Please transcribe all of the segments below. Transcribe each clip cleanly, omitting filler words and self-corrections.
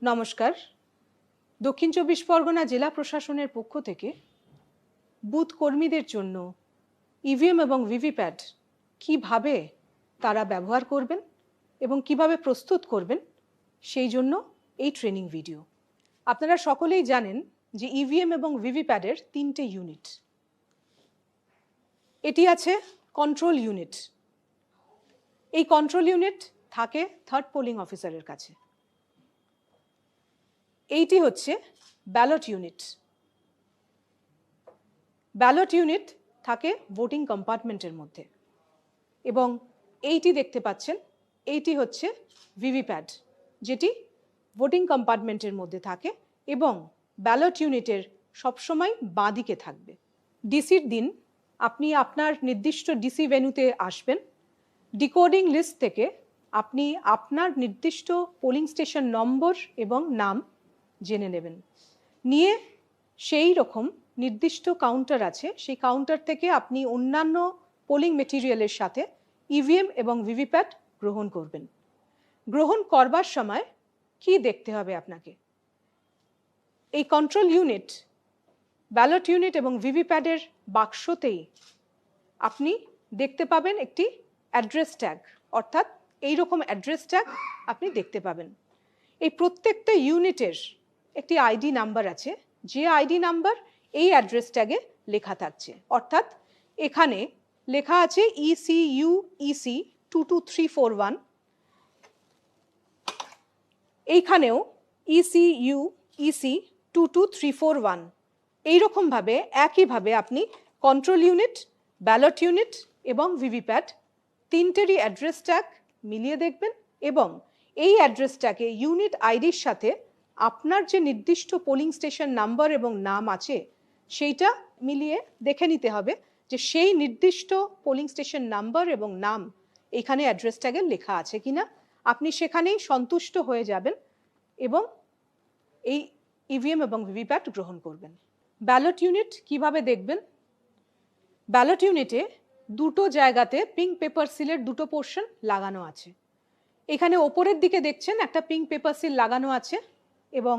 নমস্কার। দক্ষিণ চব্বিশ পরগনা জেলা প্রশাসনের পক্ষ থেকে বুথ কর্মীদের জন্য ইভিএম এবং ভিভিপ্যাট কিভাবে তারা ব্যবহার করবেন এবং কিভাবে প্রস্তুত করবেন সেই জন্য এই ট্রেনিং ভিডিও। আপনারা সকলেই জানেন যে ইভিএম এবং ভিভিপ্যাটের তিনটে ইউনিট। এটি আছে কন্ট্রোল ইউনিট। এই কন্ট্রোল ইউনিট থাকে থার্ড পোলিং অফিসারের কাছে। এইটি হচ্ছে ব্যালট ইউনিট। ব্যালট ইউনিট থাকে ভোটিং কম্পার্টমেন্টের মধ্যে এবং এইটি দেখতে পাচ্ছেন, এইটি হচ্ছে ভিভিপ্যাট, যেটি ভোটিং কম্পার্টমেন্টের মধ্যে থাকে এবং ব্যালট ইউনিটের সবসময় বাঁ দিকে থাকবে। ডিসির দিন আপনি আপনার নির্দিষ্ট ডিসি ভেন্যুতে আসবেন। ডিকোডিং লিস্ট থেকে আপনি আপনার নির্দিষ্ট পোলিং স্টেশন নম্বর এবং নাম জেনে নেবেন। নিয়ে সেই রকম নির্দিষ্ট কাউন্টার আছে, সেই কাউন্টার থেকে আপনি অন্যান্য পোলিং মেটেরিয়ালের সাথে ইভিএম এবং ভিভিপ্যাট গ্রহণ করবেন। গ্রহণ করবার সময় কি দেখতে হবে আপনাকে? এই কন্ট্রোল ইউনিট, ব্যালট ইউনিট এবং ভিভিপ্যাটের বাক্সতেই আপনি দেখতে পাবেন একটি অ্যাড্রেস ট্যাগ, অর্থাৎ এই রকম অ্যাড্রেস ট্যাগ আপনি দেখতে পাবেন। এই প্রত্যেকটা ইউনিটের একটি আইডি নাম্বার আছে, যে আইডি নাম্বার এই অ্যাড্রেস ট্যাগে লেখা থাকছে। অর্থাৎ এখানে লেখা আছে ECU EC 22341, এইখানেও ECU EC 22341। এইরকমভাবে একইভাবে আপনি কন্ট্রোল ইউনিট, ব্যালট ইউনিট এবং ভিভিপ্যাট তিনটেরই অ্যাড্রেস ট্যাগ মিলিয়ে দেখবেন এবং এই অ্যাড্রেস ট্যাগে ইউনিট আইডির সাথে আপনার যে নির্দিষ্ট পোলিং স্টেশন নাম্বার এবং নাম আছে সেইটা মিলিয়ে দেখে নিতে হবে যে সেই নির্দিষ্ট পোলিং স্টেশন নাম্বার এবং নাম এখানে অ্যাড্রেস ট্যাগে লেখা আছে কিনা। আপনি সেখানেই সন্তুষ্ট হয়ে যাবেন এবং এই ইভিএম এবং ভিভিপ্যাট গ্রহণ করবেন। ব্যালট ইউনিট কিভাবে দেখবেন? ব্যালট ইউনিটে দুটো জায়গাতে পিঙ্ক পেপার সিলের দুটো পোর্শন লাগানো আছে। এখানে ওপরের দিকে দেখছেন একটা পিঙ্ক পেপার সিল লাগানো আছে এবং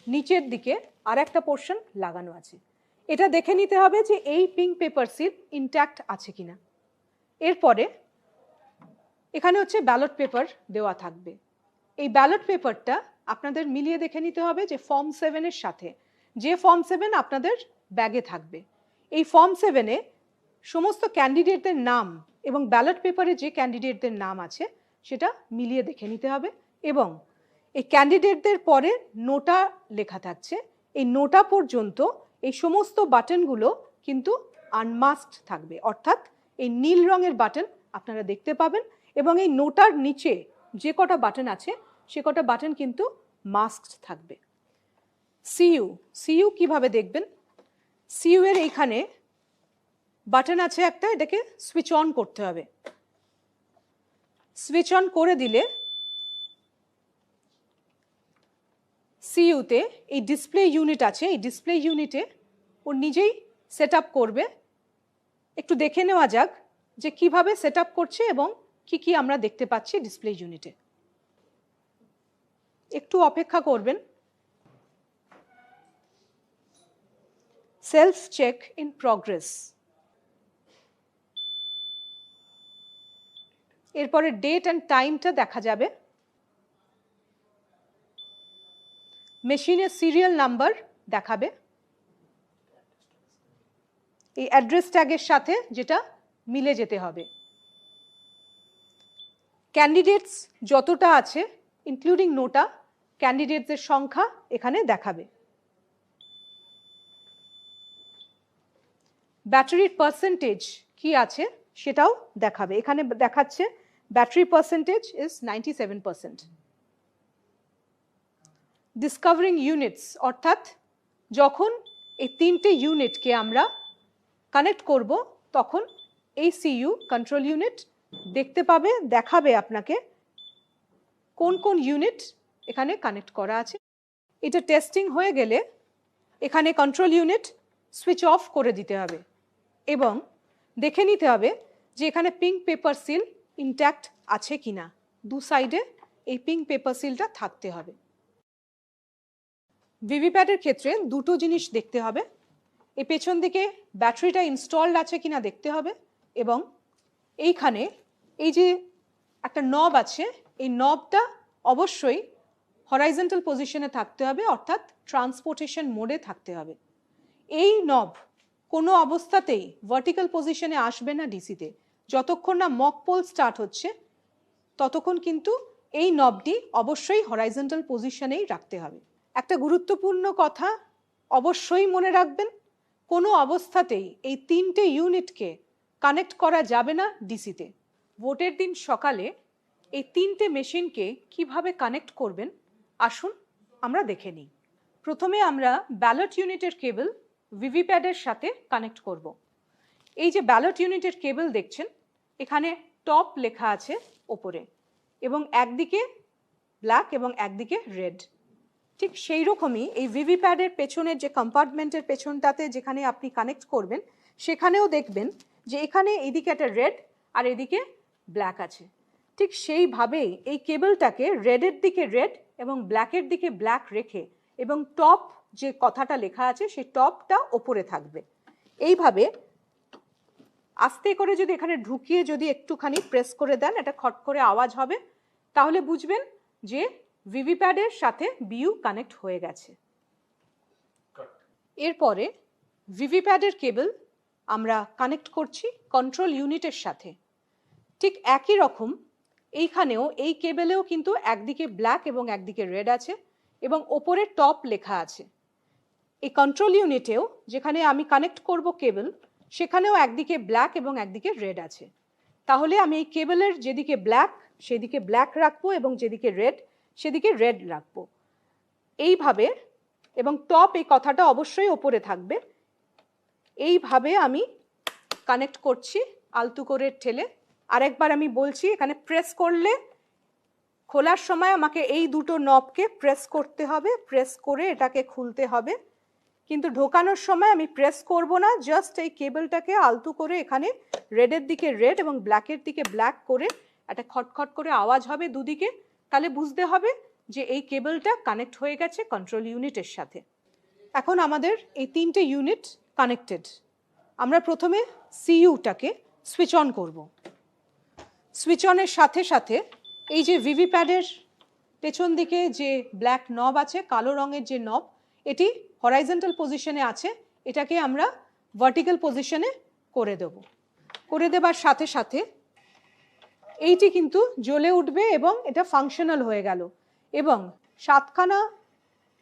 নিচের দিকে আর একটা পোর্শন লাগানো আছে। এটা দেখে নিতে হবে যে এই পিঙ্ক পেপার সিল ইনট্যাক্ট আছে কিনা। এরপরে এখানে হচ্ছে ব্যালট পেপার দেওয়া থাকবে। এই ব্যালট পেপারটা আপনাদের মিলিয়ে দেখে নিতে হবে যে ফর্ম 7-এর সাথে, যে ফর্ম 7 আপনাদের ব্যাগে থাকবে, এই ফর্ম 7-এ সমস্ত ক্যান্ডিডেটদের নাম এবং ব্যালট পেপারে যে ক্যান্ডিডেটদের নাম আছে সেটা মিলিয়ে দেখে নিতে হবে। এবং এই ক্যান্ডিডেটদের পরে নোটা লেখা থাকছে, এই নোটা পর্যন্ত এই সমস্ত বাটনগুলো কিন্তু আনমাস্কড থাকবে, অর্থাৎ এই নীল রঙের বাটন আপনারা দেখতে পাবেন এবং এই নোটার নিচে যে কটা বাটন আছে সে কটা বাটন কিন্তু মাস্কড থাকবে। সিইউ কিভাবে দেখবেন? সিইউ এর এইখানে বাটন আছে একটা, এটাকে সুইচ অন করতে হবে। সুইচ অন করে দিলে সিইউতে এই ডিসপ্লে ইউনিট আছে, এই ডিসপ্লে ইউনিটে ও নিজেই সেট আপ করবে। একটু দেখে নেওয়া যাক যে কিভাবে সেট আপ করছে এবং কি কি আমরা দেখতে পাচ্ছি ডিসপ্লে ইউনিটে। একটু অপেক্ষা করবেন। Self check in progress. এরপরে ডেট অ্যান্ড টাইমটা দেখা যাবে। মেশিনের সিরিয়াল নাম্বার দেখাবে এই অ্যাড্রেস ট্যাগের সাথে, যেটা মিলে যেতে হবে। ক্যান্ডিডেটস যতটা আছে ইনক্লুডিং নোটা, ক্যান্ডিডেটসের সংখ্যা এখানে দেখাবে। ব্যাটারির পার্সেন্টেজ কি আছে সেটাও দেখাবে। এখানে দেখাচ্ছে battery percentage is 97%। Discovering units, অর্থাৎ যখন এই তিনটে ইউনিটকে আমরা কানেক্ট করব তখন এই সিইউ কন্ট্রোল ইউনিট দেখতে পাবে, দেখাবে আপনাকে কোন কোন ইউনিট এখানে কানেক্ট করা আছে। এটা টেস্টিং হয়ে গেলে এখানে কন্ট্রোল ইউনিট সুইচ অফ করে দিতে হবে এবং দেখে নিতে হবে যে এখানে পিঙ্ক পেপার সিল ইনট্যাক্ট আছে কিনা। দু সাইডে এই পিঙ্ক পেপার সিলটা থাকতে হবে। ভিভিপ্যাটের ক্ষেত্রে দুটো জিনিস দেখতে হবে, এই পেছন দিকে ব্যাটারিটা ইনস্টলড আছে কিনা দেখতে হবে, এবং এইখানে এই যে একটা নব আছে, এই নবটা অবশ্যই হরাইজন্টাল পজিশনে থাকতে হবে, অর্থাৎ ট্রান্সপোর্টেশন মোডে থাকতে হবে। এই নব কোনো অবস্থাতেই ভার্টিক্যাল পজিশনে আসবে না ডিসিতে। যতক্ষণ না মক পোল স্টার্ট হচ্ছে ততক্ষণ কিন্তু এই নবটি অবশ্যই হরাইজন্টাল পজিশনেই রাখতে হবে। একটা গুরুত্বপূর্ণ কথা অবশ্যই মনে রাখবেন, কোনো অবস্থাতেই এই তিনটে ইউনিটকে কানেক্ট করা যাবে না ডিসিতে। ভোটের দিন সকালে এই তিনটে মেশিনকে কিভাবে কানেক্ট করবেন আসুন আমরা দেখে নিই। প্রথমে আমরা ব্যালট ইউনিটের কেবল ভিভিপ্যাডের সাথে কানেক্ট করব। এই যে ব্যালট ইউনিটের কেবল দেখছেন, এখানে টপ লেখা আছে ওপরে, এবং একদিকে ব্ল্যাক এবং একদিকে রেড। ঠিক সেই রকমই এই ভিভিপ্যাডের পেছনের যে কম্পার্টমেন্টের পেছনটাতে যেখানে আপনি কানেক্ট করবেন সেখানেও দেখবেন যে এখানে এইদিকে একটা রেড আর এদিকে ব্ল্যাক আছে। ঠিক সেইভাবেই এই কেবলটাকে রেডের দিকে রেড এবং ব্ল্যাকের দিকে ব্ল্যাক রেখে, এবং টপ যে কথাটা লেখা আছে সেই টপটা ওপরে থাকবে। এইভাবে আস্তে করে যদি এখানে ঢুকিয়ে যদি একটুখানি প্রেস করে দেন, একটা খট করে আওয়াজ হবে, তাহলে বুঝবেন যে ভিভিপ্যাডের সাথে বিইউ কানেক্ট হয়ে গেছে। এরপরে ভিভিপ্যাডের কেবল আমরা কানেক্ট করছি কন্ট্রোল ইউনিটের সাথে। ঠিক একই রকম এইখানেও এই কেবলেও কিন্তু একদিকে ব্ল্যাক এবং একদিকে রেড আছে, এবং ওপরে টপ লেখা আছে। এই কন্ট্রোল ইউনিটেও যেখানে আমি কানেক্ট করব কেবল, সেখানেও একদিকে ব্ল্যাক এবং একদিকে রেড আছে। তাহলে আমি এই কেবলের যেদিকে ব্ল্যাক সেদিকে ব্ল্যাক রাখবো, এবং যেদিকে রেড সেদিকে রেড রাখবো এইভাবে, এবং টপ এই কথাটা অবশ্যই ওপরে থাকবে। এইভাবে আমি কানেক্ট করছি আলতু করে ঠেলে। আরেকবার আমি বলছি, এখানে প্রেস করলে খোলার সময় আমাকে এই দুটো নবকে প্রেস করতে হবে, প্রেস করে এটাকে খুলতে হবে, কিন্তু ঢোকানোর সময় আমি প্রেস করব না, জাস্ট এই কেবলটাকে আলতু করে এখানে রেডের দিকে রেড এবং ব্ল্যাকের দিকে ব্ল্যাক করে একটা খটখট করে আওয়াজ হবে দুদিকে, তাহলে বুঝতে হবে যে এই কেবলটা কানেক্ট হয়ে গেছে কন্ট্রোল ইউনিটের সাথে। এখন আমাদের এই তিনটে ইউনিট কানেক্টেড। আমরা প্রথমে সিইউটাকে সুইচ অন করব। সুইচ অনের সাথে সাথে এই যে ভিভিপ্যাডের পেছন দিকে যে ব্ল্যাক নব আছে, কালো রঙের যে নব, এটি হরাইজন্টাল পজিশনে আছে, এটাকে আমরা ভার্টিক্যাল পজিশনে করে দেব। করে দেবার সাথে সাথে এইটি কিন্তু জ্বলে উঠবে এবং এটা ফাংশনাল হয়ে গেল, এবং 7খানা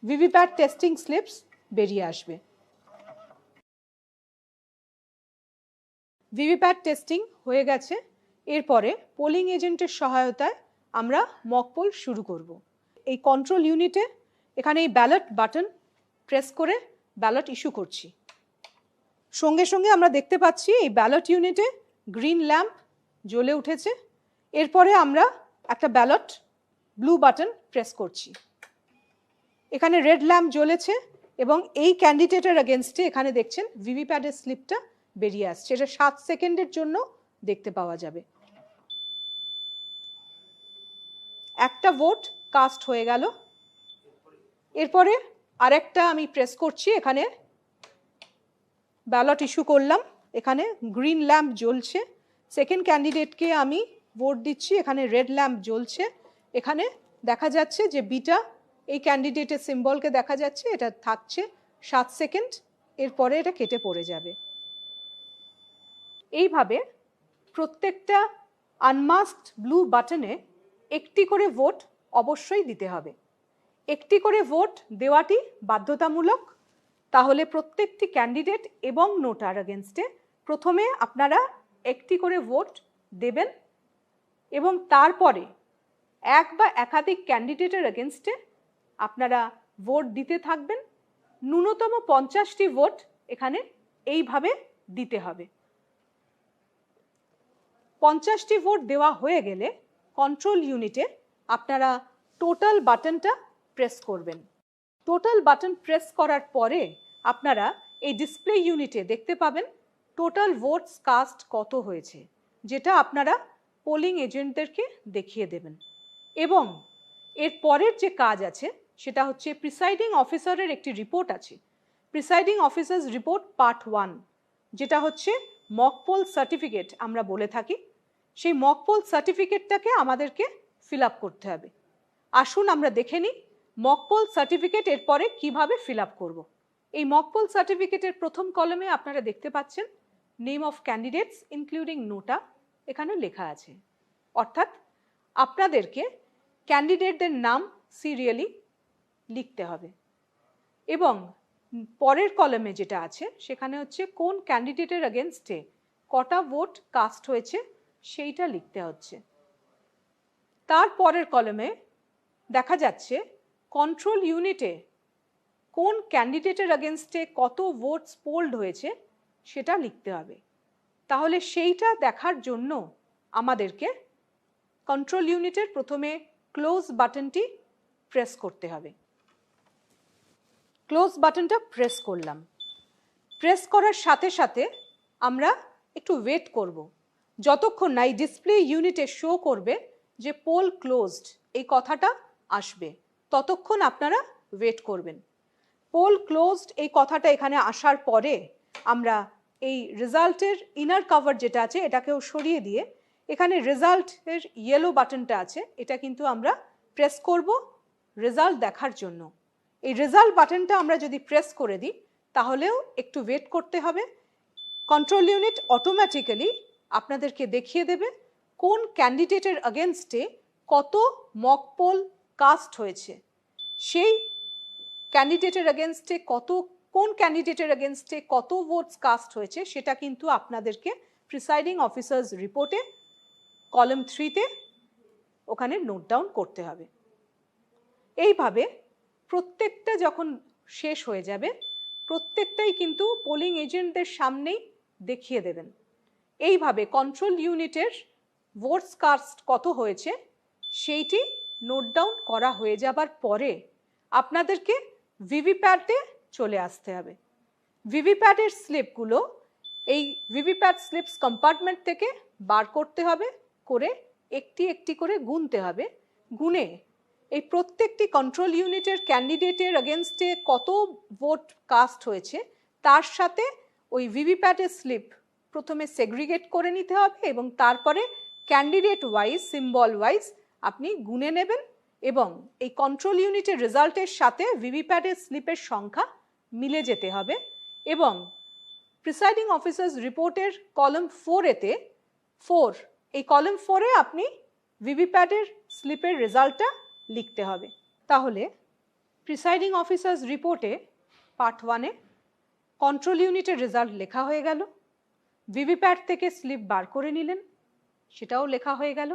ভিভিপ্যাড টেস্টিং স্লিপস বেরিয়ে আসবে। ভিভিপ্যাড টেস্টিং হয়ে গেছে। এরপরে পোলিং এজেন্টের সহায়তায় আমরা মক পোল শুরু করব। এই কন্ট্রোল ইউনিটে এখানে এই ব্যালট বাটন প্রেস করে ব্যালট ইস্যু করছি। সঙ্গে সঙ্গে আমরা দেখতে পাচ্ছি এই ব্যালট ইউনিটে গ্রিন ল্যাম্প জ্বলে উঠেছে। এরপরে আমরা একটা ব্যালট ব্লু বাটন প্রেস করছি। এখানে রেড ল্যাম্প জ্বলেছে, এবং এই ক্যান্ডিডেটের এগেনস্টে এখানে দেখছেন ভিভিপ্যাডের স্লিপটা বেরিয়ে আসছে। এটা 7 সেকেন্ডের জন্য দেখতে পাওয়া যাবে। একটা ভোট কাস্ট হয়ে গেল। এরপরে আরেকটা আমি প্রেস করছি, এখানে ব্যালট ইস্যু করলাম, এখানে গ্রিন ল্যাম্প জ্বলছে। সেকেন্ড ক্যান্ডিডেটকে আমি ভোট দিচ্ছি, এখানে রেড ল্যাম্প জ্বলছে। এখানে দেখা যাচ্ছে যে বিটা এই ক্যান্ডিডেটের সিম্বলকে দেখা যাচ্ছে, এটা থাকছে 7 সেকেন্ড, এরপরে এটা কেটে পড়ে যাবে। এইভাবে প্রত্যেকটা আনমাস্কড ব্লু বাটনে একটি করে ভোট অবশ্যই দিতে হবে। একটি করে ভোট দেওয়াটি বাধ্যতামূলক। তাহলে প্রত্যেকটি ক্যান্ডিডেট এবং নোটার এগেনস্টে প্রথমে আপনারা একটি করে ভোট দেবেন, এবং তারপরে এক বা একাধিক ক্যান্ডিডেটের এগেনস্টে আপনারা ভোট দিতে থাকবেন। ন্যূনতম 50টি ভোট এখানে এইভাবে দিতে হবে। 50টি ভোট দেওয়া হয়ে গেলে কন্ট্রোল ইউনিটে আপনারা টোটাল বাটনটা প্রেস করবেন। টোটাল বাটন প্রেস করার পরে আপনারা এই ডিসপ্লে ইউনিটে দেখতে পাবেন টোটাল ভোটস কাস্ট কত হয়েছে, যেটা আপনারা পোলিং এজেন্টদেরকে দেখিয়ে দেবেন। এবং এর পরের যে কাজ আছে সেটা হচ্ছে প্রিসাইডিং অফিসারের একটি রিপোর্ট আছে, প্রিসাইডিং অফিসার্স রিপোর্ট পার্ট 1, যেটা হচ্ছে মক পোল সার্টিফিকেট আমরা বলে থাকি। সেই মক পোল সার্টিফিকেটটাকে আমাদেরকে ফিল আপ করতে হবে। আসুন আমরা দেখে নিই মক পোল সার্টিফিকেট এরপরে কিভাবে ফিল আপ করব। এই মক পোল সার্টিফিকেটের প্রথম কলামে আপনারা দেখতে পাচ্ছেন নেম অফ ক্যান্ডিডেটস ইনক্লুডিং নোটা এখানে লেখা আছে, অর্থাৎ আপনাদেরকে ক্যান্ডিডেটদের নাম সিরিয়ালি লিখতে হবে। এবং পরের কলামে যেটা আছে সেখানে হচ্ছে কোন ক্যান্ডিডেটের এগেনস্টে কটা ভোট কাস্ট হয়েছে সেইটা লিখতে হচ্ছে। তার পরের কলামে দেখা যাচ্ছে কন্ট্রোল ইউনিটে কোন ক্যান্ডিডেটের এগেনস্টে কত ভোটস পোলড হয়েছে সেটা লিখতে হবে। তাহলে সেইটা দেখার জন্য আমাদেরকে কন্ট্রোল ইউনিটের প্রথমে ক্লোজ বাটনটি প্রেস করতে হবে। ক্লোজ বাটনটা প্রেস করলাম। প্রেস করার সাথে সাথে আমরা একটু ওয়েট করব, যতক্ষণ না এই ডিসপ্লে ইউনিটে শো করবে যে পোল ক্লোজড এই কথাটা আসবে, ততক্ষণ আপনারা ওয়েট করবেন। পোল ক্লোজড এই কথাটা এখানে আসার পরে আমরা এই রেজাল্টের ইনার কভার যেটা আছে এটাকেও সরিয়ে দিয়ে এখানে রেজাল্টের ইয়েলো বাটনটা আছে, এটা কিন্তু আমরা প্রেস করব রেজাল্ট দেখার জন্য। এই রেজাল্ট বাটনটা আমরা যদি প্রেস করে দিই তাহলেও একটু ওয়েট করতে হবে। কন্ট্রোল ইউনিট অটোমেটিক্যালি আপনাদেরকে দেখিয়ে দেবে কোন ক্যান্ডিডেটের এগেনস্টে কত মক পোল কাস্ট হয়েছে, সেই ক্যান্ডিডেটের এগেনস্টে কোন ক্যান্ডিডেটের এগেনস্টে কত ভোটস কাস্ট হয়েছে সেটা কিন্তু আপনাদেরকে প্রিসাইডিং অফিসার্স রিপোর্টে কলাম 3-তে ওখানে নোট ডাউন করতে হবে। এইভাবে প্রত্যেকটা যখন শেষ হয়ে যাবে প্রত্যেকটাই কিন্তু পোলিং এজেন্টদের সামনেই দেখিয়ে দেবেন। এইভাবে কন্ট্রোল ইউনিটের ভোটস কাস্ট কত হয়েছে সেইটি নোট ডাউন করা হয়ে যাবার পরে আপনাদেরকে ভিভিপ্যাটে চলে আসতে হবে। ভিভিপ্যাটের স্লিপগুলো এই ভিভিপ্যাট স্লিপস কম্পার্টমেন্ট থেকে বার করতে হবে, করে একটি একটি করে গুনতে হবে। গুনে এই প্রত্যেকটি কন্ট্রোল ইউনিটের ক্যান্ডিডেটের এগেনস্টে কত ভোট কাস্ট হয়েছে তার সাথে ওই ভিভিপ্যাটের স্লিপ প্রথমে সেগ্রিগেট করে নিতে হবে এবং তারপরে ক্যান্ডিডেট ওয়াইজ সিম্বল ওয়াইজ আপনি গুনে নেবেন এবং এই কন্ট্রোল ইউনিটের রেজাল্টের সাথে ভিভিপ্যাটের স্লিপের সংখ্যা মিলে যেতে হবে। এবং প্রিসাইডিং অফিসার্স রিপোর্টের কলাম 4-এতে এই কলাম 4-এ আপনি ভিভিপ্যাটের স্লিপের রেজাল্টটা লিখতে হবে। তাহলে প্রিসাইডিং অফিসার্স রিপোর্টে পার্ট 1-এ কন্ট্রোল ইউনিটের রেজাল্ট লেখা হয়ে গেল, ভিভিপ্যাট থেকে স্লিপ বার করে নিলেন সেটাও লেখা হয়ে গেল,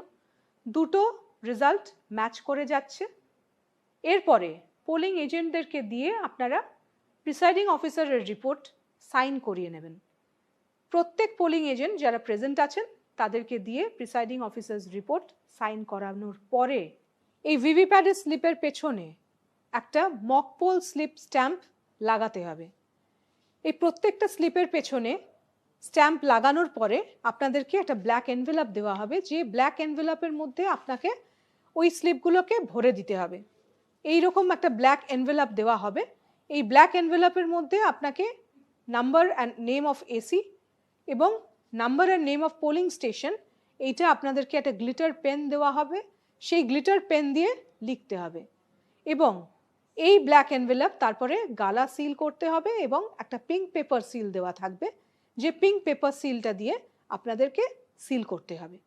দুটো রেজাল্ট ম্যাচ করে যাচ্ছে। এরপরে পোলিং এজেন্টদেরকে দিয়ে আপনারা প্রিসাইডিং অফিসারের রিপোর্ট সাইন করিয়ে নেবেন। প্রত্যেক পোলিং এজেন্ট যারা প্রেজেন্ট আছেন তাদেরকে দিয়ে প্রিসাইডিং অফিসার্স রিপোর্ট সাইন করানোর পরে এই ভিভিপ্যাটের স্লিপের পেছনে একটা মক পোল স্লিপ স্ট্যাম্প লাগাতে হবে। এই প্রত্যেকটা স্লিপের পেছনে স্ট্যাম্প লাগানোর পরে আপনাদেরকে একটা ব্ল্যাক এনভেলপ দেওয়া হবে, যে ব্ল্যাক এনভেলপের মধ্যে আপনাকে ওই স্লিপগুলোকে ভরে দিতে হবে। এই রকম একটা ব্ল্যাক এনভেলপ দেওয়া হবে। এই ব্ল্যাক এনভেলপের মধ্যে আপনাকে number and name of AC এবং number and name of polling station এইটা আপনাদেরকে একটা গ্লিটার পেন দেওয়া হবে, সেই গ্লিটার পেন দিয়ে লিখতে হবে এবং এই ব্ল্যাক এনভেলপ তারপরে গালা সিল করতে হবে এবং একটা পিঙ্ক পেপার সিল দেওয়া থাকবে, যে পিঙ্ক পেপার সিলটা দিয়ে আপনাদেরকে সিল করতে হবে।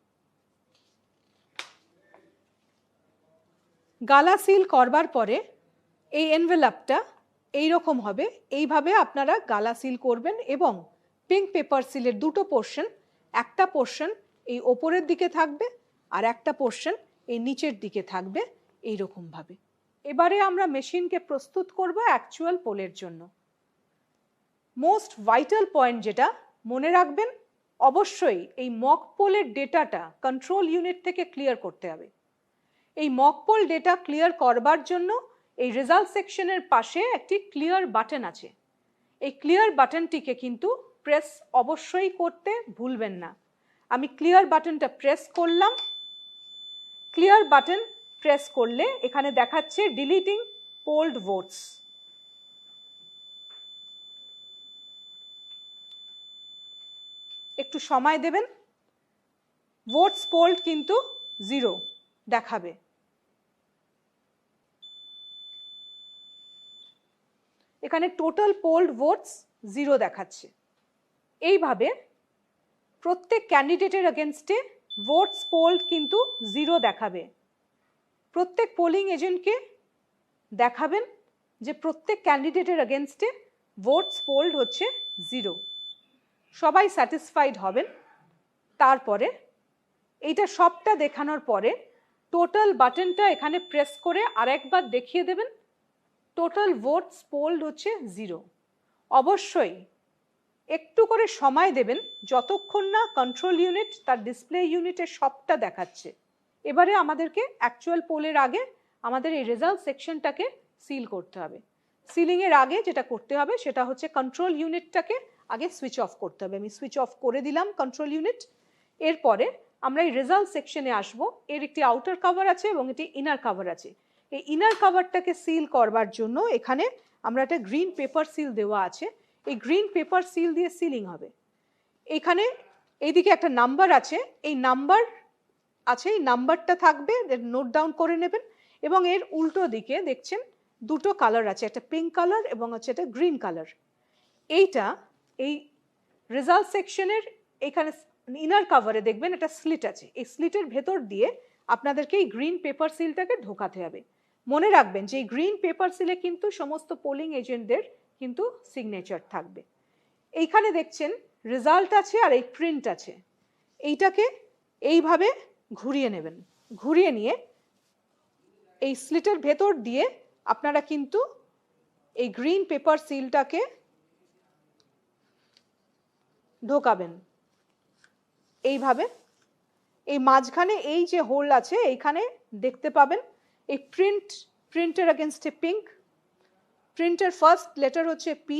গালা সিল করবার পরে এই এনভেলপটা এইরকম হবে, এইভাবে আপনারা গালা সিল করবেন এবং পিঙ্ক পেপার সিলের দুটো পোর্শন, একটা পোর্শন এই ওপরের দিকে থাকবে আর একটা পোর্শন এই নিচের দিকে থাকবে এইরকমভাবে। এবারে আমরা মেশিনকে প্রস্তুত করব অ্যাকচুয়াল পোলের জন্য। মোস্ট ভাইটাল পয়েন্ট যেটা মনে রাখবেন, অবশ্যই এই মক পোলের ডেটাটা কন্ট্রোল ইউনিট থেকে ক্লিয়ার করতে হবে। এই মক পোল ডেটা ক্লিয়ার করবার জন্য এই রেজাল্ট সেকশনের পাশে একটি ক্লিয়ার বাটন আছে, এই ক্লিয়ার বাটনটিকে কিন্তু প্রেস অবশ্যই করতে ভুলবেন না। আমি ক্লিয়ার বাটনটা প্রেস করলাম। ক্লিয়ার বাটন প্রেস করলে এখানে দেখাচ্ছে ডিলিটিং পোলড ভোটস। একটু সময় দেবেন। ভোটস পোলড কিন্তু 0 দেখাবে। এখানে টোটাল পোলড ভোটস 0 দেখাচ্ছে। এইভাবে প্রত্যেক ক্যান্ডিডেটের এগেনস্টে ভোটস পোলড কিন্তু 0 দেখাবে। প্রত্যেক পোলিং এজেন্টকে দেখাবেন যে প্রত্যেক ক্যান্ডিডেটের এগেনস্টে ভোটস পোলড হচ্ছে 0। সবাই স্যাটিসফাইড হবেন। তারপরে এইটা সবটা দেখানোর পরে টোটাল বাটনটা এখানে প্রেস করে আরেকবার দেখিয়ে দেবেন টোটাল ভোটস পোলড হচ্ছে 0। অবশ্যই একটু করে সময় দেবেন যতক্ষণ না কন্ট্রোল ইউনিট তার ডিসপ্লে ইউনিটে সবটা দেখাচ্ছে। এবারে আমাদেরকে অ্যাকচুয়াল পোলের আগে আমাদের এই রেজাল্ট সেকশনটাকে সিল করতে হবে। সিলিংয়ের আগে যেটা করতে হবে সেটা হচ্ছে কন্ট্রোল ইউনিটটাকে আগে সুইচ অফ করতে হবে। আমি সুইচ অফ করে দিলাম কন্ট্রোল ইউনিট। এরপরে আমরা এই রেজাল্ট সেকশনে আসব। এর একটি আউটার কভার আছে এবং একটি ইনার কভার আছে। এই ইনার কভারটাকে সিল করবার জন্য এখানে আমরা একটা গ্রিন পেপার সিল দেওয়া আছে। এই গ্রিন পেপার সিল দিয়ে সিলিং হবে। এখানে এইদিকে একটা নাম্বার আছে, এই নাম্বার আছে, এই নাম্বারটা থাকবে, নোট ডাউন করে নেবেন। এবং এর উল্টো দিকে দেখছেন দুটো কালার আছে, একটা পিঙ্ক কালার এবং হচ্ছে একটা গ্রিন কালার। এইটা এই রেজাল্ট সেকশনের এখানে ইনার কভারে দেখবেন একটা স্লিট আছে। এই স্লিটের ভেতর দিয়ে আপনাদেরকে এই গ্রিন পেপার সিলটাকে ঢোকাতে হবে। মনে রাখবেন যে এই গ্রিন পেপার সিলে কিন্তু সমস্ত পোলিং এজেন্টদের কিন্তু সিগনেচার থাকবে। এইখানে দেখছেন রেজাল্ট আছে আর এই প্রিন্ট আছে। এইটাকে এইভাবে ঘুরিয়ে নেবেন। ঘুরিয়ে নিয়ে এই স্লিটের ভেতর দিয়ে আপনারা কিন্তু এই গ্রিন পেপার সিলটাকে ঢোকাবেন এইভাবে। এই মাঝখানে এই যে হোল আছে এইখানে দেখতে পাবেন এই প্রিন্টের এগেনস্টে পিঙ্ক, প্রিন্টের ফার্স্ট লেটার হচ্ছে পি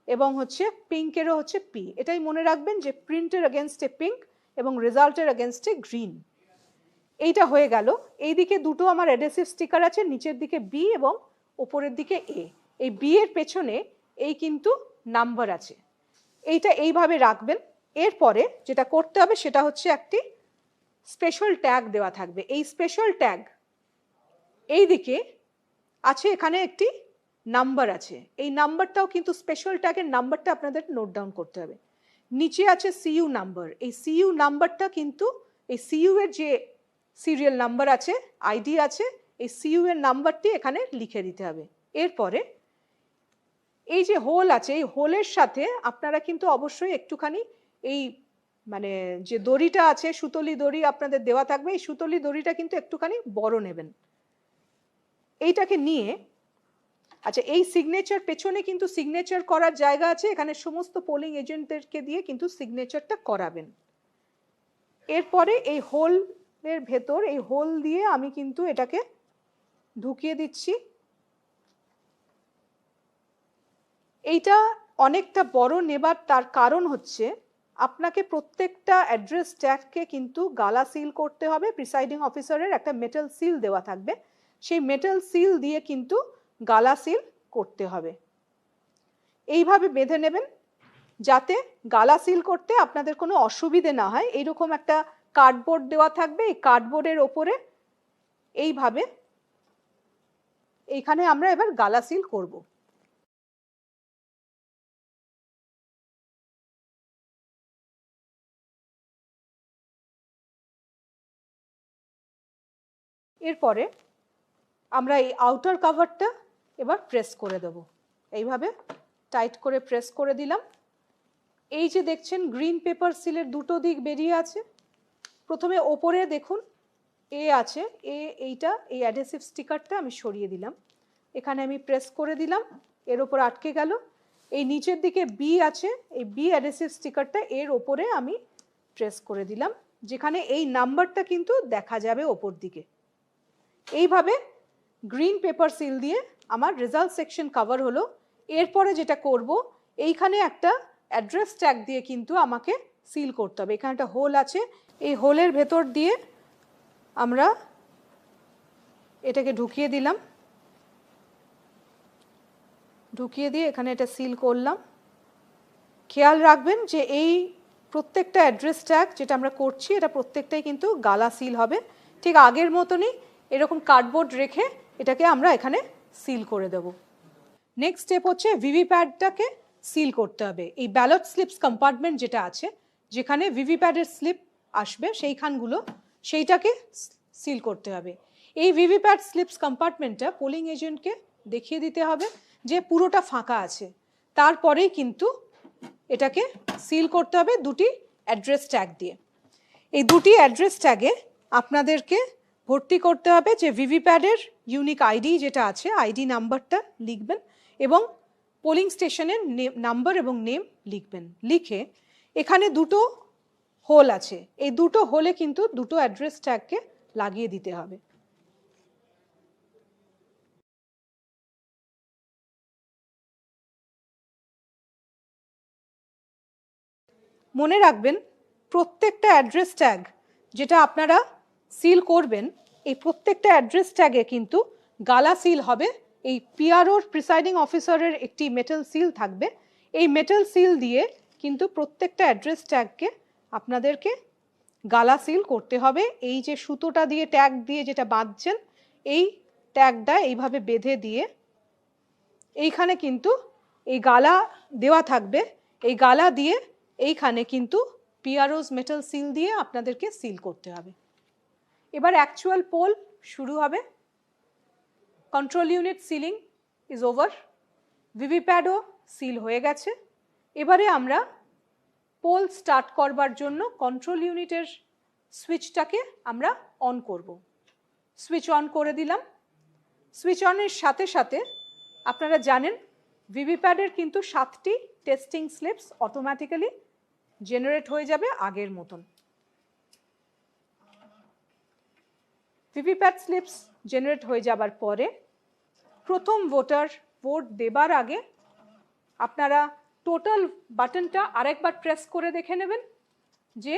এবং হচ্ছে পিঙ্কেরও হচ্ছে পি। এটাই মনে রাখবেন যে প্রিন্টের এগেনস্টে পিঙ্ক এবং রেজাল্টের এগেনস্টে গ্রিন। এইটা হয়ে গেল। এইদিকে দুটো আমার অ্যাডহেসিভ স্টিকার আছে, নিচের দিকে বি এবং ওপরের দিকে এ। এই বি এর পেছনে এই কিন্তু নাম্বার আছে। এইটা এইভাবে রাখবেন। এরপরে যেটা করতে হবে সেটা হচ্ছে একটি স্পেশাল ট্যাগ দেওয়া থাকবে। এই স্পেশাল ট্যাগ এইদিকে আছে, এখানে একটি নাম্বার আছে। এই নাম্বারটাও কিন্তু স্পেশাল ট্যাগের নাম্বারটা আপনাদের নোট ডাউন করতে হবে। নিচে আছে সিইউ নাম্বার। এই সিইউ নাম্বারটা কিন্তু এই সিইউ এর যে সিরিয়াল নাম্বার আছে, আইডি আছে, এই সিইউ এর নাম্বারটি এখানে লিখে দিতে হবে। এরপরে এই যে হোল আছে এই হোলের সাথে আপনারা কিন্তু অবশ্যই একটুখানি এই মানে যে দড়িটা আছে সুতলি দড়ি আপনাদের দেওয়া থাকবে, এই সুতলি দড়িটা কিন্তু একটুখানি বড় নেবেন। এইটাকে নিয়ে আচ্ছা এই সিগনেচার পেছনে কিন্তু সিগনেচার করার জায়গা আছে, এখানে সমস্ত পোলিং এজেন্টদেরকে দিয়ে কিন্তু সিগনেচারটা করাবেন। এরপরে এই হোলের ভেতর এই হোল দিয়ে আমি কিন্তু এটাকে ঢুকিয়ে দিচ্ছি। এইটা অনেকটা বড় নেবার তার কারণ হচ্ছে আপনাকে প্রত্যেকটা অ্যাড্রেস ট্যাগকে কিন্তু গালা সিল করতে হবে। প্রিসাইডিং অফিসারের একটা মেটাল সিল দেওয়া থাকবে, সেই মেটাল সিল দিয়ে কিন্তু গালা সিল করতে হবে। এইভাবে বেঁধে নেবেন যাতে গালা সিল করতে আপনাদের কোনো অসুবিধে না হয়। এইরকম একটা কার্ডবোর্ড দেওয়া থাকবে, এই কার্ডবোর্ডের ওপরে এইভাবে এইখানে আমরা এবার গালা সিল করব। এরপরে আমরা এই আউটার কভারটা এবার প্রেস করে দেব। এইভাবে টাইট করে প্রেস করে দিলাম। এই যে দেখছেন গ্রিন পেপার সিলের দুটো দিক বেরিয়ে আছে। প্রথমে ওপরে দেখুন এ আছে, এইটা এই অ্যাডহেসিভ স্টিকারটা আমি সরিয়ে দিলাম, এখানে আমি প্রেস করে দিলাম, এর ওপর আটকে গেল। এই নিচের দিকে বি আছে, এই বি অ্যাডহেসিভ স্টিকারটা এর ওপরে আমি প্রেস করে দিলাম, যেখানে এই নাম্বারটা কিন্তু দেখা যাবে ওপর দিকে। এইভাবে গ্রিন পেপার সিল দিয়ে আমার রেজাল্ট সেকশন কভার হলো। এরপরে যেটা করব এইখানে একটা অ্যাড্রেস ট্যাগ দিয়ে কিন্তু আমাকে সিল করতে হবে। এখানে একটা হোল আছে, এই হোলের ভেতর দিয়ে আমরা এটাকে ঢুকিয়ে দিলাম। ঢুকিয়ে দিয়ে এখানে এটা সিল করলাম। খেয়াল রাখবেন যে এই প্রত্যেকটা অ্যাড্রেস ট্যাগ যেটা আমরা করছি এটা প্রত্যেকটাই কিন্তু গালা সিল হবে। ঠিক আগের মতনই এরকম কার্ডবোর্ড রেখে এটাকে আমরা এখানে সিল করে দেব। নেক্সট স্টেপ হচ্ছে ভিভিপ্যাডটাকে সিল করতে হবে। এই ব্যালট স্লিপস কম্পার্টমেন্ট যেটা আছে, যেখানে ভিভিপ্যাডের স্লিপ আসবে সেইটাকে সিল করতে হবে। এই ভিভিপ্যাড স্লিপস কম্পার্টমেন্টটা পোলিং এজেন্টকে দেখিয়ে দিতে হবে যে পুরোটা ফাঁকা আছে, তারপরেই কিন্তু এটাকে সিল করতে হবে দুটি অ্যাড্রেস ট্যাগ দিয়ে। এই দুটি অ্যাড্রেস ট্যাগে আপনাদেরকে ভর্তি করতে হবে যে ভিভিপ্যাডের ইউনিক আইডি যেটা আছে, আইডি নাম্বারটা লিখবেন এবং পোলিং স্টেশনের নাম্বার এবং নেম লিখবেন। লিখে এখানে দুটো হোল আছে, এই দুটো হোলে কিন্তু দুটো অ্যাড্রেস ট্যাগকে লাগিয়ে দিতে হবে। মনে রাখবেন প্রত্যেকটা অ্যাড্রেস ট্যাগ যেটা আপনারা সিল করবেন, এই প্রত্যেকটা অ্যাড্রেস ট্যাগে কিন্তু গালা সিল হবে। এই পিআরওর প্রিসাইডিং অফিসারের একটি মেটাল সিল থাকবে। এই মেটাল সিল দিয়ে কিন্তু প্রত্যেকটা অ্যাড্রেস ট্যাগকে আপনাদেরকে গালা সিল করতে হবে। এই যে সুতোটা দিয়ে ট্যাগ দিয়ে যেটা বাঁধছেন, এই ট্যাগটা এইভাবে বেঁধে দিয়ে এইখানে কিন্তু এই গালা দেওয়া থাকবে। এই গালা দিয়ে এইখানে কিন্তু পিআরওস মেটাল সিল দিয়ে আপনাদেরকে সিল করতে হবে। এবার অ্যাকচুয়াল পোল শুরু হবে। Control unit sealing is over, ভিভিপ্যাডও সিল হয়ে গেছে। এবারে আমরা পোল স্টার্ট করবার জন্য কন্ট্রোল ইউনিটের সুইচটাকে আমরা অন করব। সুইচ অন করে দিলাম। সুইচ অনের সাথে সাথে আপনারা জানেন ভিভিপ্যাডের কিন্তু 7টি টেস্টিং স্লিপস অটোমেটিক্যালি জেনারেট হয়ে যাবে আগের মতন। ভিভিপ্যাড স্লিপস জেনারেট হয়ে যাবার পরে প্রথম ভোটার ভোট দেবার আগে আপনারা টোটাল বাটনটা আরেকবার প্রেস করে দেখে নেবেন যে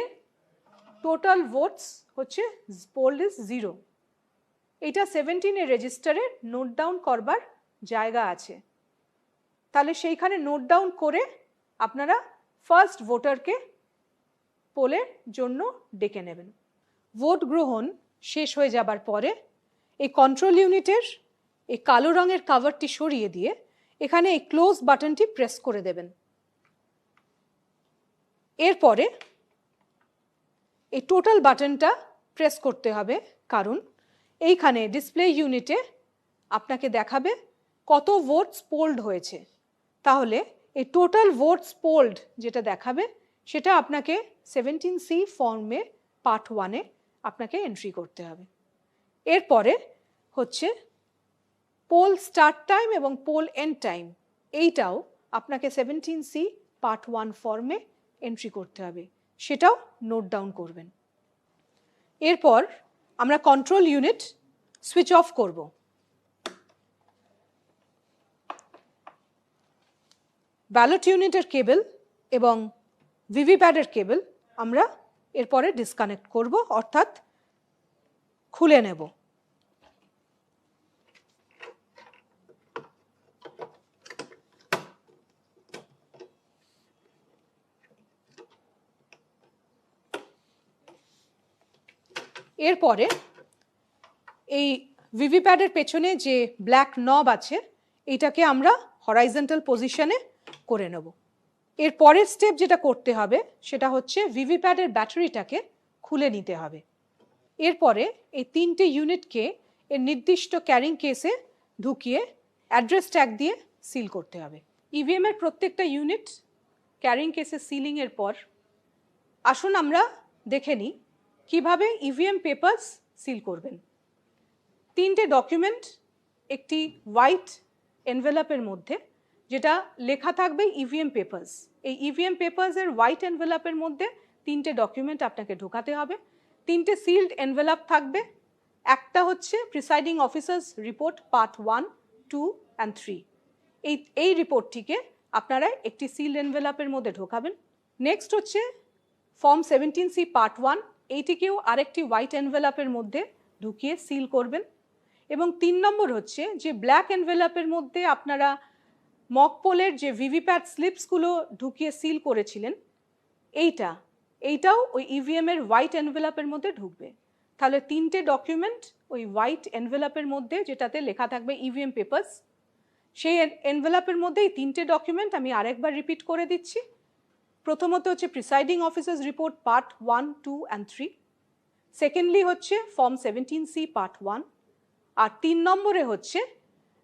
টোটাল ভোটস হচ্ছে পোল ইজ 0। এটা 17 রেজিস্টারে নোট ডাউন করবার জায়গা আছে, তাহলে সেইখানে নোট ডাউন করে আপনারা ফার্স্ট ভোটারকে পোলের জন্য ডেকে নেবেন। ভোট গ্রহণ শেষ হয়ে যাবার পরে এই কন্ট্রোল ইউনিটের এই কালো রঙের কভারটি সরিয়ে দিয়ে এখানে এই ক্লোজ বাটনটি প্রেস করে দেবেন। এরপরে এই টোটাল বাটনটা প্রেস করতে হবে, কারণ এইখানে ডিসপ্লে ইউনিটে আপনাকে দেখাবে কত ভোটস পোল্ড হয়েছে। তাহলে এই টোটাল ভোটস পোল্ড যেটা দেখাবে সেটা আপনাকে 17C ফর্মে পার্ট 1-এ আপনাকে এন্ট্রি করতে হবে। এরপরে হচ্ছে পোল স্টার্ট টাইম এবং পোল এন্ড টাইম, এইটাও আপনাকে 17C পার্ট 1 ফর্মে এন্ট্রি করতে হবে, সেটাও নোট ডাউন করবেন। এরপর আমরা কন্ট্রোল ইউনিট সুইচ অফ করব। ব্যালট ইউনিটের কেবল এবং ভিভিপ্যাডের কেবল আমরা এরপরে ডিসকানেক্ট করব, অর্থাৎ খুলে নেব। এরপরে এই ভিভিপ্যাডের পেছনে যে ব্ল্যাক নব আছে এটাকে আমরা হরাইজন্টাল পজিশনে করে নেব। এর পরের স্টেপ যেটা করতে হবে সেটা হচ্ছে ভিভিপ্যাডের ব্যাটারিটাকে খুলে নিতে হবে। এরপরে এই 3টে ইউনিটকে এর নির্দিষ্ট ক্যারিং কেসে ঢুকিয়ে অ্যাড্রেস ট্যাগ দিয়ে সিল করতে হবে। ইভিএম এর প্রত্যেকটা ইউনিট ক্যারিং কেসে সিলিংয়ের পর আসুন আমরা দেখে নিই কিভাবে ইভিএম পেপারস সিল করবেন। 3টে ডকুমেন্ট একটি হোয়াইট এনভেলপের মধ্যে, যেটা লেখা থাকবে ইভিএম পেপারস। এই ইভিএম পেপারসের হোয়াইট এনভেলপের মধ্যে 3টে ডকুমেন্ট আপনাকে ঢোকাতে হবে। 3টে সিল্ড এনভেলপ থাকবে। একটা হচ্ছে presiding officers report part 1, 2 and 3। এই রিপোর্টটিকে আপনারা একটি সিল্ড এনভেলপের মধ্যে ঢোকাবেন। নেক্সট হচ্ছে ফর্ম 17C পার্ট 1, এইটিকেও আরেকটি হোয়াইট এনভেলপের মধ্যে ঢুকিয়ে সিল করবেন। এবং 3 নম্বর হচ্ছে যে ব্ল্যাক এনভেলপের মধ্যে আপনারা মক পোলের যে ভিভিপ্যাট স্লিপসগুলো ঢুকিয়ে সিল করেছিলেন এইটাও ওই ইভিএমের হোয়াইট এনভেলপের মধ্যে ঢুকবে। তাহলে 3টে ডকুমেন্ট ওই হোয়াইট এনভেলপের মধ্যে, যেটাতে লেখা থাকবে ইভিএম পেপার্স, সেই এনভেলপের মধ্যে এই 3টে ডকুমেন্ট আমি আরেকবার রিপিট করে দিচ্ছি। প্রথমত হচ্ছে presiding officers report part 1, 2 and 3। Secondly হচ্ছে ফর্ম 17C পার্ট 1। আর 3 নম্বরে হচ্ছে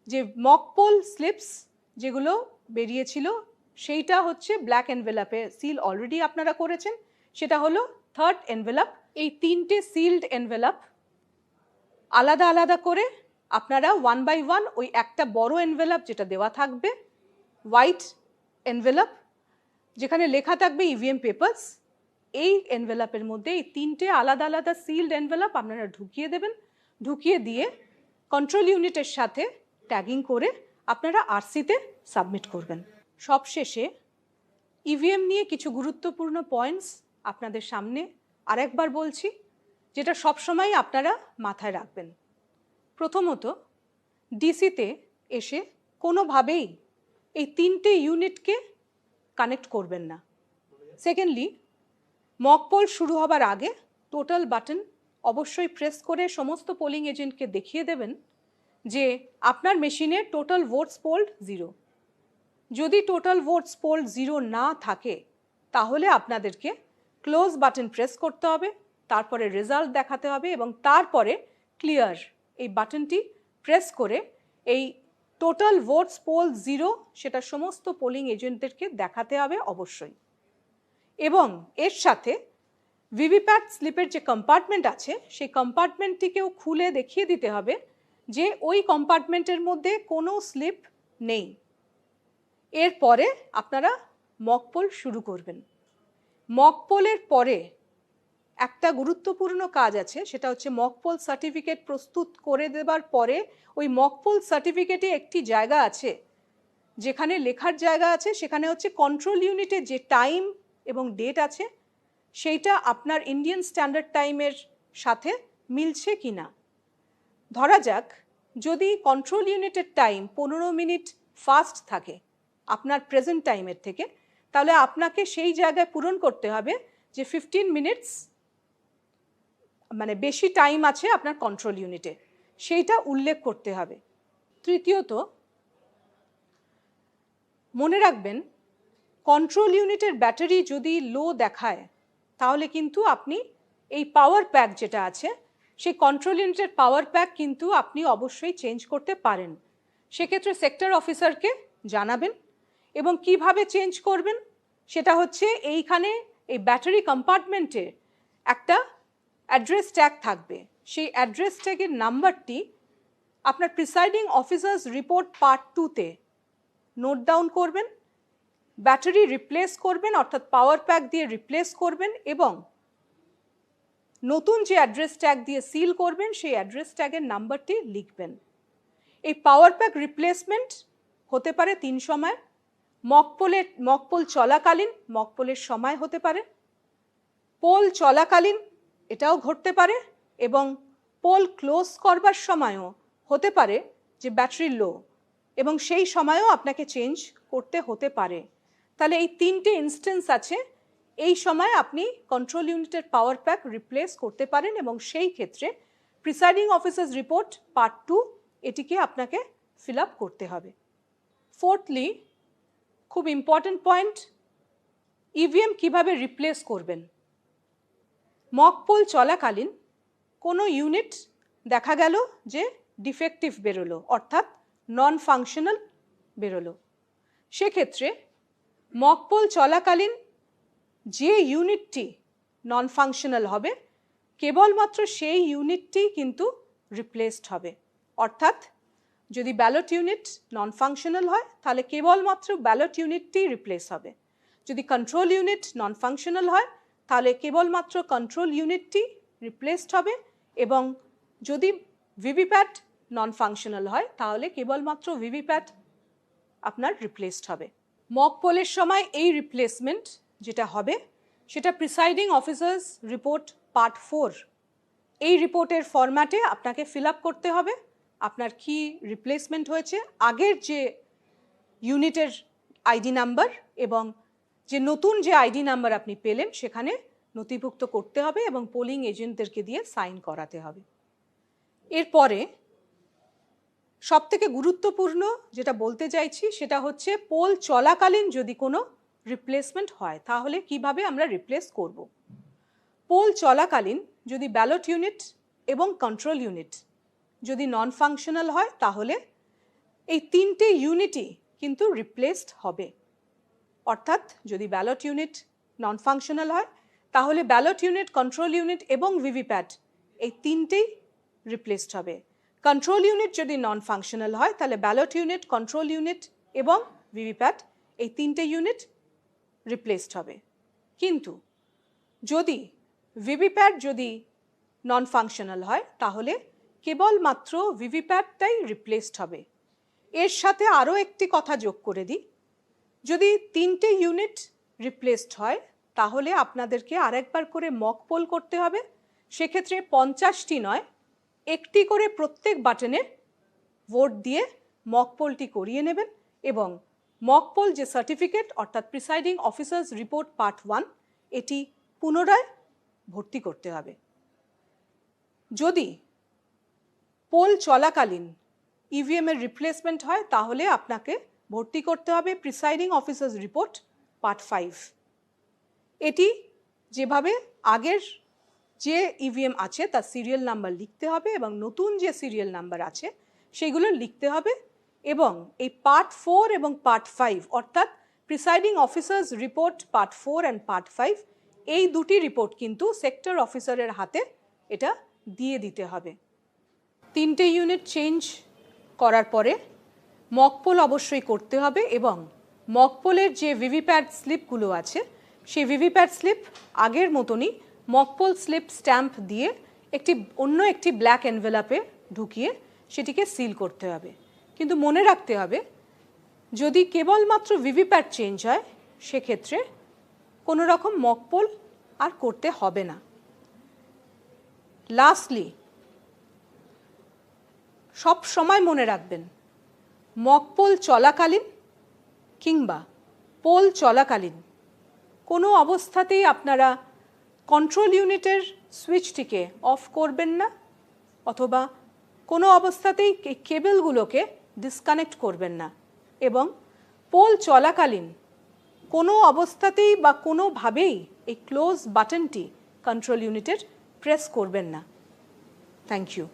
যে মক পোল স্লিপস যেগুলো বেরিয়েছিল সেইটা হচ্ছে ব্ল্যাক এনভেলপে সিল অলরেডি আপনারা করেছেন, সেটা হলো থার্ড এনভেলপ। এই 3টে সিলড এনভেলপ আলাদা আলাদা করে আপনারা 1 by 1 ওই একটা বড় এনভেলপ যেটা দেওয়া থাকবে হোয়াইট এনভেলপ যেখানে লেখা থাকবে ইভিএম পেপার্স, এই এনভেলপের মধ্যে এই 3টে আলাদা আলাদা সিলড এনভেলপ আপনারা ঢুকিয়ে দেবেন। ঢুকিয়ে দিয়ে কন্ট্রোল ইউনিটের সাথে ট্যাগিং করে আপনারা আরসিতে সাবমিট করবেন। সবশেষে ইভিএম নিয়ে কিছু গুরুত্বপূর্ণ পয়েন্টস আপনাদের সামনে আরেকবার বলছি, যেটা সবসময় আপনারা মাথায় রাখবেন। প্রথমত, ডিসিতে এসে কোনোভাবেই এই 3টে ইউনিটকে কানেক্ট করবেন না। সেকেন্ডলি, মক পোল শুরু হবার আগে টোটাল বাটন অবশ্যই প্রেস করে সমস্ত পোলিং এজেন্টকে দেখিয়ে দেবেন যে আপনার মেশিনে টোটাল ভোটস পোল্ড 0। যদি টোটাল ভোটস পোল্ড 0 না থাকে তাহলে আপনাদেরকে ক্লোজ বাটন প্রেস করতে হবে, তারপরে রেজাল্ট দেখাতে হবে এবং তারপরে ক্লিয়ার এই বাটনটি প্রেস করে এই টোটাল ভোটস পোল 0 সেটা সমস্ত পোলিং এজেন্টদেরকে দেখাতে হবে অবশ্যই। এবং এর সাথে ভিভিপ্যাট স্লিপের যে কম্পার্টমেন্ট আছে সেই কম্পার্টমেন্টটিকেও খুলে দেখিয়ে দিতে হবে যে ওই কম্পার্টমেন্টের মধ্যে কোনো স্লিপ নেই। এরপরে আপনারা মক পোল শুরু করবেন। মক পোলের পরে একটা গুরুত্বপূর্ণ কাজ আছে, সেটা হচ্ছে মক পোল সার্টিফিকেট প্রস্তুত করে দেবার পরে ওই মক পোল সার্টিফিকেটে একটি জায়গা আছে যেখানে লেখার জায়গা আছে, সেখানে হচ্ছে কন্ট্রোল ইউনিটের যে টাইম এবং ডেট আছে সেইটা আপনার ইন্ডিয়ান স্ট্যান্ডার্ড টাইমের সাথে মিলছে কি না। ধরা যাক যদি কন্ট্রোল ইউনিটের টাইম 15 মিনিট ফাস্ট থাকে আপনার প্রেজেন্ট টাইমের থেকে, তাহলে আপনাকে সেই জায়গায় পূরণ করতে হবে যে 15 মিনিটস মানে বেশি টাইম আছে আপনার কন্ট্রোল ইউনিটে, সেইটা উল্লেখ করতে হবে। তৃতীয়ত, মনে রাখবেন কন্ট্রোল ইউনিটের ব্যাটারি যদি লো দেখায় তাহলে কিন্তু আপনি এই পাওয়ার প্যাক যেটা আছে সেই কন্ট্রোল ইউনিটের পাওয়ার প্যাক কিন্তু আপনি অবশ্যই চেঞ্জ করতে পারেন। সেক্ষেত্রে সেক্টর অফিসারকে জানাবেন এবং কিভাবে চেঞ্জ করবেন সেটা হচ্ছে এইখানে এই ব্যাটারি কম্পার্টমেন্টে একটা অ্যাড্রেস ট্যাগ থাকবে, সেই অ্যাড্রেস ট্যাগের নাম্বারটি আপনার প্রিসাইডিং অফিসার্স রিপোর্ট পার্ট 2-তে নোট ডাউন করবেন, ব্যাটারি রিপ্লেস করবেন অর্থাৎ পাওয়ার প্যাক দিয়ে রিপ্লেস করবেন এবং নতুন যে অ্যাড্রেস ট্যাগ দিয়ে সিল করবেন সেই অ্যাড্রেস ট্যাগের নাম্বারটি লিখবেন। এই পাওয়ার প্যাক রিপ্লেসমেন্ট হতে পারে 3 সময়, মক পোল চলাকালীন, মক পোলের সময় হতে পারে, পোল চলাকালীন এটাও ঘটতে পারে এবং পোল ক্লোজ করবার সময়ও হতে পারে যে ব্যাটারি লো এবং সেই সময়ও আপনাকে চেঞ্জ করতে হতে পারে। তাহলে এই 3টে ইনস্ট্যান্স আছে, এই সময় আপনি কন্ট্রোল ইউনিটের পাওয়ার প্যাক রিপ্লেস করতে পারেন এবং সেই ক্ষেত্রে প্রিসাইডিং অফিসার্স রিপোর্ট পার্ট 2 এটিকে আপনাকে ফিল আপ করতে হবে। ফোর্থলি, খুব ইম্পর্টেন্ট পয়েন্ট, ইভিএম কিভাবে রিপ্লেস করবেন। মক পোল চলাকালীন কোনো ইউনিট দেখা গেল যে ডিফেক্টিভ বেরোলো অর্থাৎ নন ফাংশনাল বেরোলো, সেক্ষেত্রে মক পোল চলাকালীন যে ইউনিটটি নন ফাংশনাল হবে কেবলমাত্র সেই ইউনিটটি কিন্তু রিপ্লেসড হবে। অর্থাৎ যদি ব্যালট ইউনিট নন ফাংশনাল হয় তাহলে কেবলমাত্র ব্যালট ইউনিটটি রিপ্লেস হবে, যদি কন্ট্রোল ইউনিট নন ফাংশনাল হয় তাহলে কেবলমাত্র কন্ট্রোল ইউনিটটি রিপ্লেসড হবে এবং যদি ভিভিপ্যাট নন ফাংশনাল হয় তাহলে কেবলমাত্র ভিভিপ্যাট আপনার রিপ্লেসড হবে। মক পোলের সময় এই রিপ্লেসমেন্ট যেটা হবে সেটা প্রিসাইডিং অফিসার্স রিপোর্ট পার্ট 4 এই রিপোর্টের ফরম্যাটে আপনাকে ফিল আপ করতে হবে আপনার কি রিপ্লেসমেন্ট হয়েছে। আগের যে ইউনিটের আইডি নাম্বার এবং যে নতুন যে আইডি নাম্বার আপনি পেলেন সেখানে নথিভুক্ত করতে হবে এবং পোলিং এজেন্টদেরকে দিয়ে সাইন করাতে হবে। এরপরে সবথেকে গুরুত্বপূর্ণ যেটা বলতে চাইছি সেটা হচ্ছে পোল চলাকালীন যদি কোনো রিপ্লেসমেন্ট হয় তাহলে কিভাবে আমরা রিপ্লেস করব। পোল চলাকালীন যদি ব্যালট ইউনিট এবং কন্ট্রোল ইউনিট যদি নন ফাংশনাল হয় তাহলে এই তিনটে ইউনিটই কিন্তু রিপ্লেসড হবে। অর্থাৎ যদি ব্যালট ইউনিট নন ফাংশনাল হয় তাহলে ব্যালট ইউনিট, কন্ট্রোল ইউনিট এবং ভিভিপ্যাট এই তিনটেই রিপ্লেসড হবে। কন্ট্রোল ইউনিট যদি নন ফাংশনাল হয় তাহলে ব্যালট ইউনিট, কন্ট্রোল ইউনিট এবং ভিভিপ্যাট এই তিনটে ইউনিট রিপ্লেসড হবে। কিন্তু যদি ভিভিপ্যাট যদি নন ফাংশনাল হয় তাহলে কেবলমাত্র ভিভিপ্যাটটাই রিপ্লেসড হবে। এর সাথে আরও একটি কথা যোগ করে দিই, যদি তিনটে ইউনিট রিপ্লেসড হয় তাহলে আপনাদেরকে আরেকবার করে মক পোল করতে হবে। সেক্ষেত্রে 50টি নয়, একটি করে প্রত্যেক বাটনে ভোট দিয়ে মক পোলটি করিয়ে নেবেন এবং মক পোল যে সার্টিফিকেট অর্থাৎ প্রিসাইডিং অফিসার্স রিপোর্ট পার্ট 1 এটি পুনরায় ভর্তি করতে হবে। যদি পোল চলাকালীন ইভিএম এর রিপ্লেসমেন্ট হয় তাহলে আপনাকে ভর্তি করতে হবে প্রিসাইডিং অফিসার্স রিপোর্ট পার্ট 5। এটি যেভাবে আগের যে ইভিএম আছে তার সিরিয়াল নাম্বার লিখতে হবে এবং নতুন যে সিরিয়াল নাম্বার আছে সেগুলো লিখতে হবে এবং এই পার্ট 4 এবং পার্ট 5 অর্থাৎ presiding officers report part 4 and part 5 এই দুটি রিপোর্ট কিন্তু সেক্টর অফিসারের হাতে এটা দিয়ে দিতে হবে। তিনটে ইউনিট চেঞ্জ করার পরে মক পোল অবশ্যই করতে হবে এবং মক পোলের যে ভিভিপ্যাট স্লিপগুলো আছে সেই ভিভিপ্যাট স্লিপ আগের মতনই মক পোল স্লিপ স্ট্যাম্প দিয়ে অন্য একটি ব্ল্যাক এনভেলাপে ঢুকিয়ে সেটিকে সিল করতে হবে। কিন্তু মনে রাখতে হবে যদি কেবলমাত্র ভিভিপ্যাট চেঞ্জ হয় সেক্ষেত্রে কোনো রকম মক পোল আর করতে হবে না। লাস্টলি সব সময় মনে রাখবেন মক পোল চলাকালীন কিংবা পোল চলাকালীন কোনো অবস্থাতেই আপনারা কন্ট্রোল ইউনিটের সুইচটিকে অফ করবেন না অথবা কোনো অবস্থাতেই কেবলগুলোকে ডিসকানেক্ট করবেন না এবং পোল চলাকালীন কোনো অবস্থাতেই বা কোনোভাবেই এই ক্লোজ বাটনটি কন্ট্রোল ইউনিটের প্রেস করবেন না। Thank you.